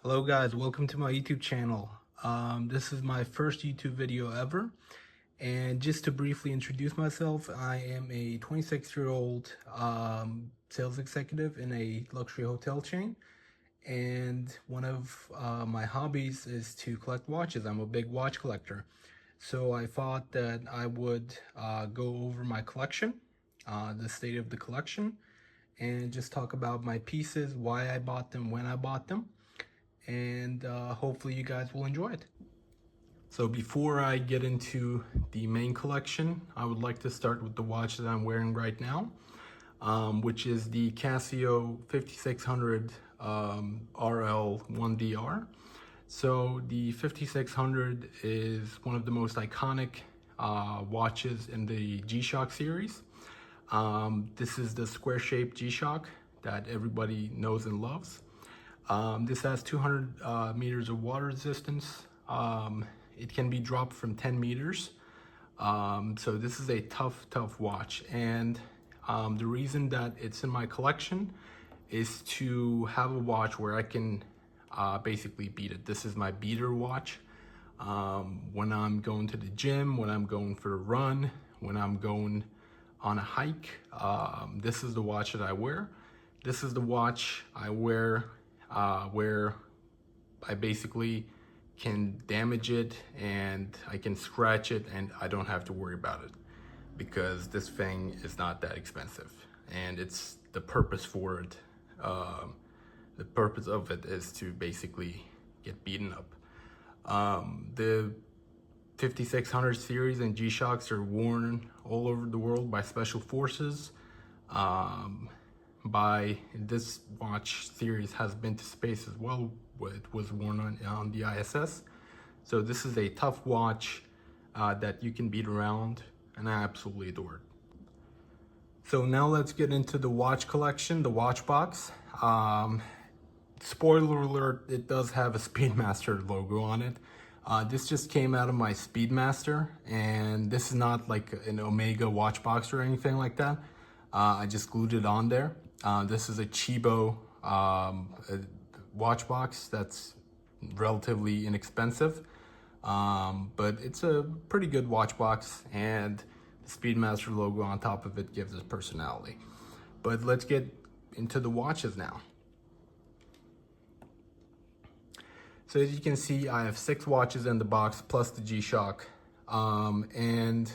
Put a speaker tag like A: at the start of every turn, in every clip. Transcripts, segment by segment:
A: Hello guys, welcome to my YouTube channel. This is my first YouTube video ever, and just to briefly introduce myself, I am a 26-year-old sales executive in a luxury hotel chain, and one of my hobbies is to collect watches. I'm a big watch collector, so I thought that I would go over my collection, the state of the collection, and just talk about my pieces, why I bought them, when I bought them, and hopefully you guys will enjoy it. So before I get into the main collection, I would like to start with the watch that I'm wearing right now, which is the Casio 5600 RL1DR. So the 5600 is one of the most iconic watches in the G-Shock series. This is the square-shaped G-Shock that everybody knows and loves. This has 200 meters of water resistance. It can be dropped from 10 meters. So this is a tough watch. And the reason that it's in my collection is to have a watch where I can basically beat it. This is my beater watch. When I'm going to the gym, when I'm going for a run, when I'm going on a hike, this is the watch that I wear. This is the watch I wear where I basically can damage it and I can scratch it and I don't have to worry about it, because this thing is not that expensive and it's the purpose for it. The purpose of it is to basically get beaten up. The 5600 series and G-Shocks are worn all over the world by special forces. By this watch series has been to space as well. It was worn on the ISS. So this is a tough watch that you can beat around, and I absolutely adore it. So now let's get into the watch collection, the watch box. Spoiler alert, it does have a Speedmaster logo on it. This just came out of my Speedmaster, and this is not like an Omega watch box or anything like that. I just glued it on there. This is a Chibo watch box that's relatively inexpensive, but it's a pretty good watch box, and the Speedmaster logo on top of it gives it personality. But let's get into the watches now. So as you can see, I have 6 watches in the box plus the G-Shock, and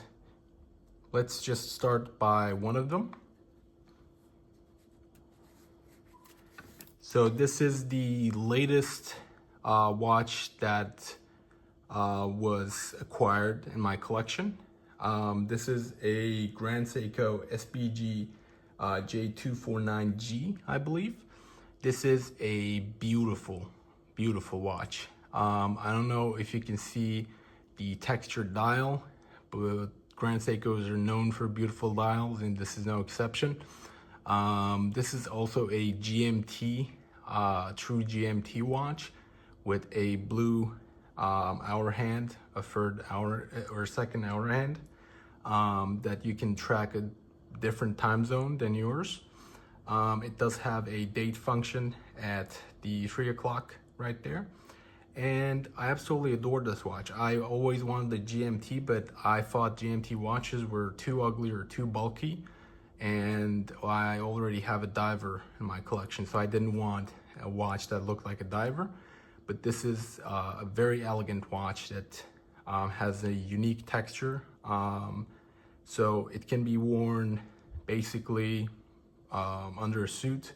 A: let's just start by one of them. So this is the latest watch that was acquired in my collection. This is a Grand Seiko SPG J249G, I believe. This is a beautiful watch. I don't know if you can see the textured dial, but Grand Seikos are known for beautiful dials, and this is no exception. This is also a GMT, true GMT watch with a blue hour hand, a third hour or second hour hand, that you can track a different time zone than yours. It does have a date function at the 3 o'clock right there. And I absolutely adore this watch. I always wanted the GMT, but I thought GMT watches were too ugly or too bulky, and I already have a diver in my collection, so I didn't want a watch that looked like a diver. But this is a very elegant watch that has a unique texture, so it can be worn basically under a suit,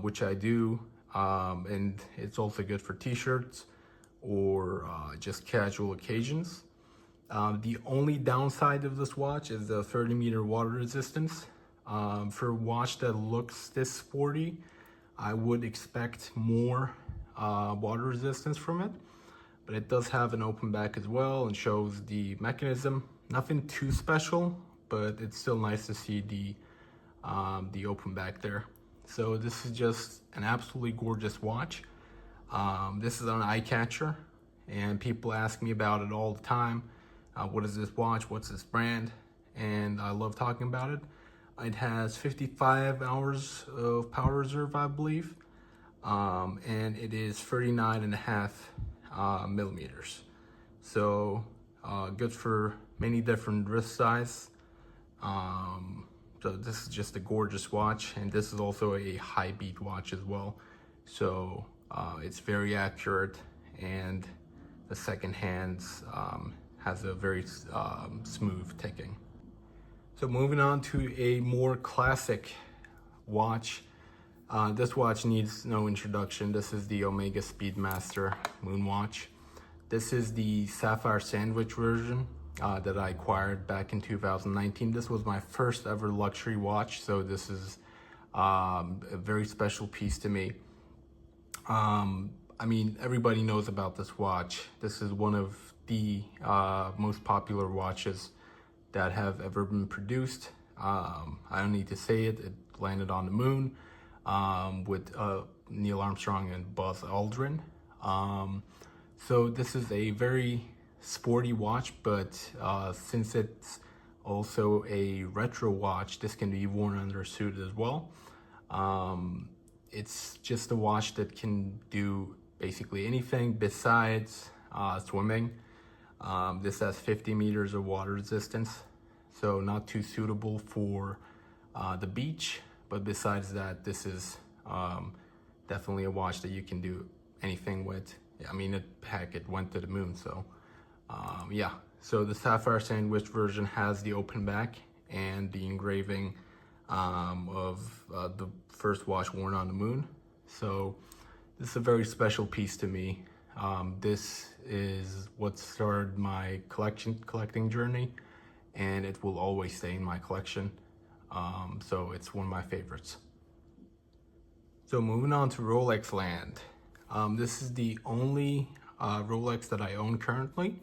A: which I do, and it's also good for t-shirts or just casual occasions. The only downside of this watch is the 30-meter water resistance. For a watch that looks this sporty, I would expect more water resistance from it, but it does have an open back as well and shows the mechanism. Nothing too special, but it's still nice to see the open back there. So this is just an absolutely gorgeous watch. This is an eye catcher, and people ask me about it all the time. What is this watch? What's this brand? And I love talking about it. It has 55 hours of power reserve, I believe. and it is 39.5 millimeters. So good for many different wrist size. So this is just a gorgeous watch, and this is also a high beat watch as well. So it's very accurate, and the second hands has a very smooth ticking. So moving on to a more classic watch. This watch needs no introduction. This is the Omega Speedmaster Moon Watch. This is the sapphire sandwich version that I acquired back in 2019. This was my first ever luxury watch, so this is a very special piece to me. I mean, everybody knows about this watch. This is one of the most popular watches that have ever been produced. I don't need to say it. It landed on the moon with Neil Armstrong and Buzz Aldrin. So this is a very sporty watch, but since it's also a retro watch, this can be worn under a suit as well. It's just a watch that can do basically anything besides swimming. This has 50 meters of water resistance, so not too suitable for the beach. But besides that, this is definitely a watch that you can do anything with. I mean, heck, it went to the moon, so yeah. So the sapphire sandwich version has the open back and the engraving of the first watch worn on the moon. So this is a very special piece to me. This is what started my collecting journey, and it will always stay in my collection. So it's one of my favorites. So moving on to Rolex land. This is the only Rolex that I own currently.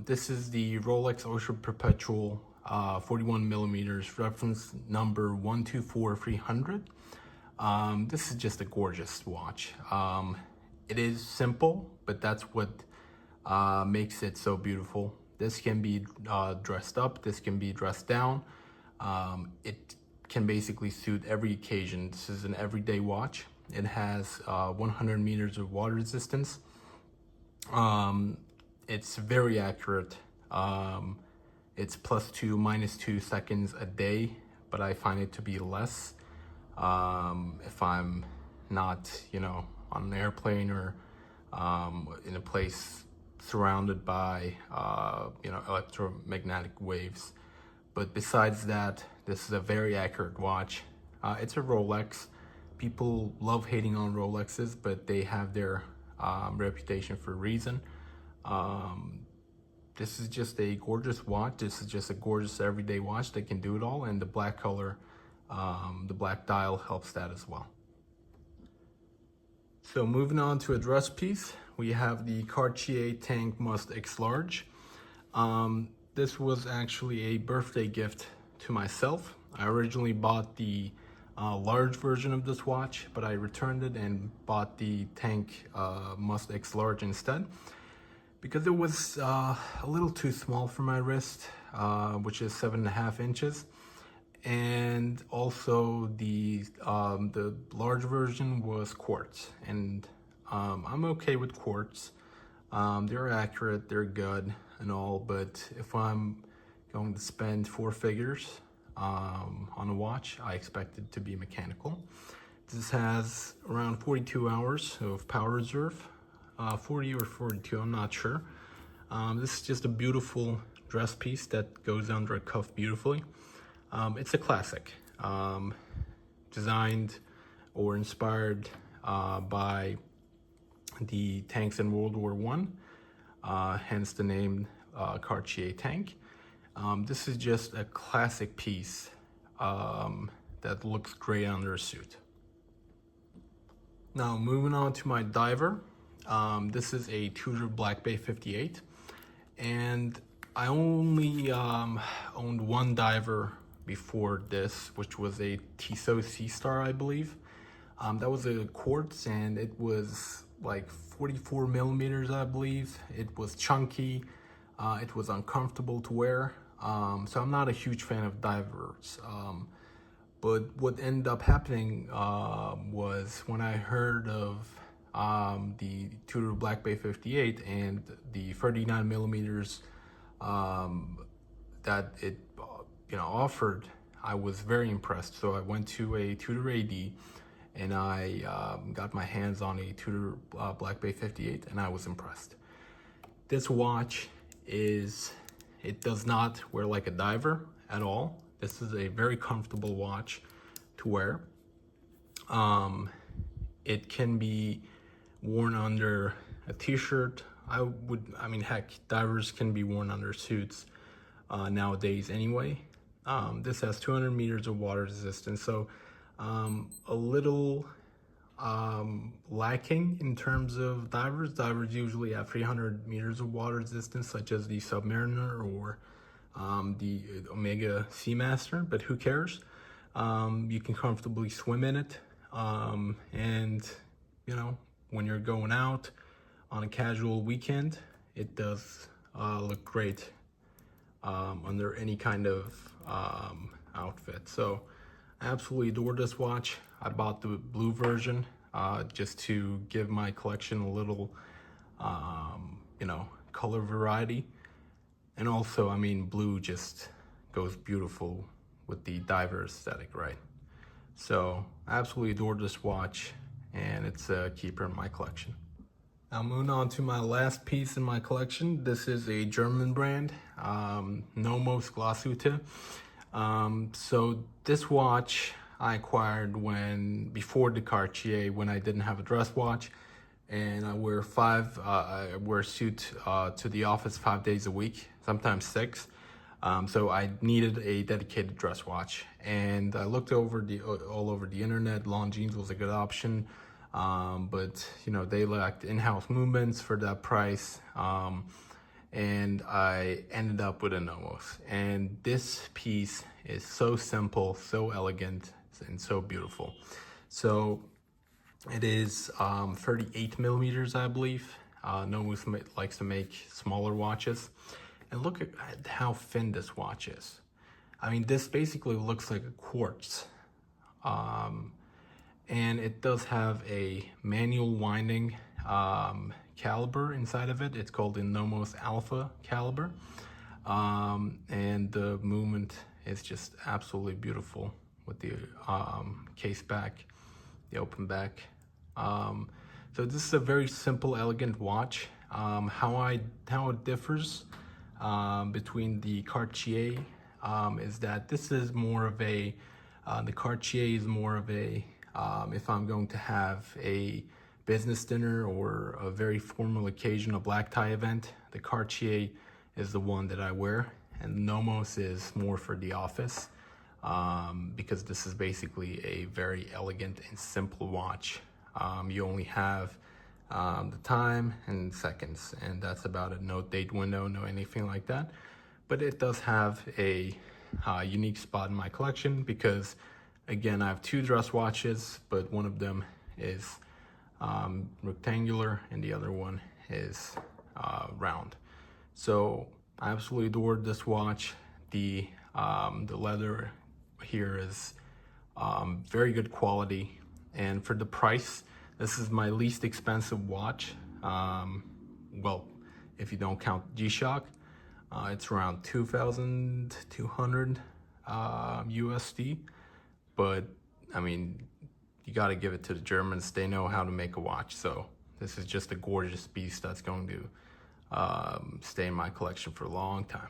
A: This is the Rolex Ultra Perpetual 41 millimeters, reference number 124300. This is just a gorgeous watch. It is simple, but that's what makes it so beautiful. This can be dressed up, this can be dressed down. It can basically suit every occasion. This is an everyday watch. It has 100 meters of water resistance. It's very accurate. It's +2, -2 seconds a day, but I find it to be less if I'm not, on an airplane or in a place surrounded by, electromagnetic waves. But besides that, this is a very accurate watch. It's a Rolex. People love hating on Rolexes, but they have their reputation for a reason. This is just a gorgeous watch. This is just a gorgeous everyday watch that can do it all, and the black color, the black dial helps that as well. So moving on to a dress piece, we have the Cartier Tank Must X Large. This was actually a birthday gift to myself. I originally bought the large version of this watch, but I returned it and bought the Tank Must X Large instead, because it was a little too small for my wrist, which is 7.5 inches. And also the large version was quartz, and I'm okay with quartz. They're accurate, they're good and all, but if I'm going to spend 4 figures on a watch, I expect it to be mechanical. This has around 42 hours of power reserve, 40 or 42, I'm not sure. This is just a beautiful dress piece that goes under a cuff beautifully. It's a classic, designed or inspired by the tanks in World War I, hence the name Cartier Tank. This is just a classic piece that looks great under a suit. Now moving on to my diver. This is a Tudor Black Bay 58, and I only owned one diver before this, which was a Tissot Sea Star, I believe. That was a quartz, and it was like 44 millimeters, I believe. It was chunky, it was uncomfortable to wear, so I'm not a huge fan of divers. But what ended up happening was when I heard of the Tudor Black Bay 58 and the 39 millimeters that it offered, I was very impressed. So I went to a Tudor AD and I got my hands on a Tudor Black Bay 58 and I was impressed. This watch it does not wear like a diver at all. This is a very comfortable watch to wear. It can be worn under a t-shirt. I mean, heck, divers can be worn under suits nowadays anyway. This has 200 meters of water resistance, so a little lacking in terms of divers. Divers usually have 300 meters of water resistance, such as the Submariner or the Omega Seamaster, but who cares? You can comfortably swim in it, and when you're going out on a casual weekend, it does look great under any kind of outfit. So I absolutely adore this watch. I bought the blue version just to give my collection a little color variety. And also, I mean, blue just goes beautiful with the diver aesthetic, right? So I absolutely adore this watch, and it's a keeper in my collection. Now moving on to my last piece in my collection. This is a German brand, Nomos Glashütte. So this watch I acquired before the Cartier, when I didn't have a dress watch, and I wear a suit to the office 5 days a week, sometimes 6. So I needed a dedicated dress watch, and I looked all over the internet. Longines was a good option, but they lacked in-house movements for that price, and I ended up with a Nomos. And this piece is so simple, so elegant, and so beautiful. So it is 38 millimeters, I believe. Nomos likes to make smaller watches. And look at how thin this watch is. I mean, this basically looks like a quartz. And it does have a manual winding caliber inside of it. It's called the Nomos Alpha caliber. And the movement is just absolutely beautiful with the case back, the open back. So this is a very simple, elegant watch. How it differs between the Cartier is that this is more of a, the Cartier is more of a, if I'm going to have a business dinner or a very formal occasion, a black tie event, the Cartier is the one that I wear, and Nomos is more for the office, because this is basically a very elegant and simple watch. You only have the time and seconds, and that's about it. No date window, no anything like that. But it does have a unique spot in my collection because, again, I have 2 dress watches, but one of them is rectangular and the other one is round. So I absolutely adored this watch. The leather here is very good quality, and for the price, this is my least expensive watch. Well, if you don't count G-Shock, it's around 2,200 USD. But I mean, you got to give it to the Germans. They know how to make a watch. So this is just a gorgeous piece that's going to stay in my collection for a long time.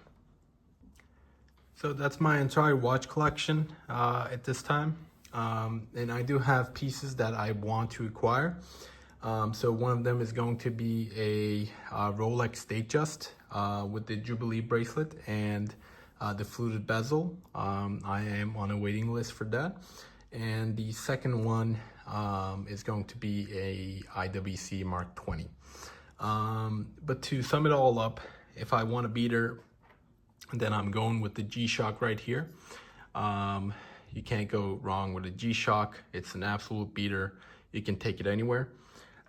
A: So that's my entire watch collection at this time. And I do have pieces that I want to acquire. So one of them is going to be a Rolex Datejust with the Jubilee bracelet and the fluted bezel. I am on a waiting list for that. And the second one is going to be a IWC Mark 20. But to sum it all up, if I want a beater, then I'm going with the G-Shock right here. You can't go wrong with a G-Shock. It's an absolute beater. You can take it anywhere.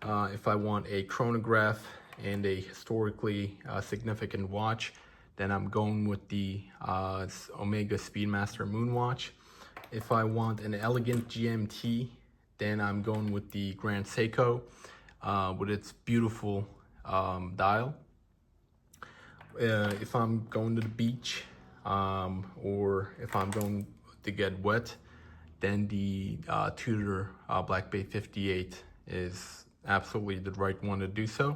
A: If I want a chronograph and a historically significant watch, then I'm going with the Omega Speedmaster Moonwatch. If I want an elegant GMT, then I'm going with the Grand Seiko with its beautiful dial. If I'm going to the beach or if I'm going to get wet, then the Tudor Black Bay 58 is absolutely the right one to do so.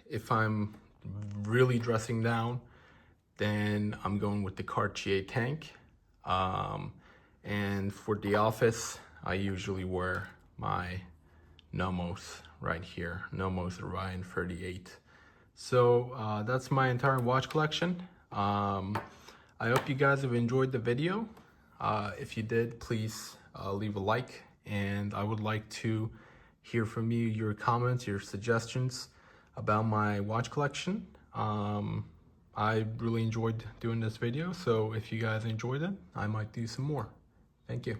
A: If I'm really dressing down, then I'm going with the Cartier tank. And for the office, I usually wear my Nomos right here, Nomos Orion 38. So that's my entire watch collection. I hope you guys have enjoyed the video. If you did, please leave a like, and I would like to hear from you, your comments, your suggestions about my watch collection. I really enjoyed doing this video, so if you guys enjoyed it, I might do some more. Thank you.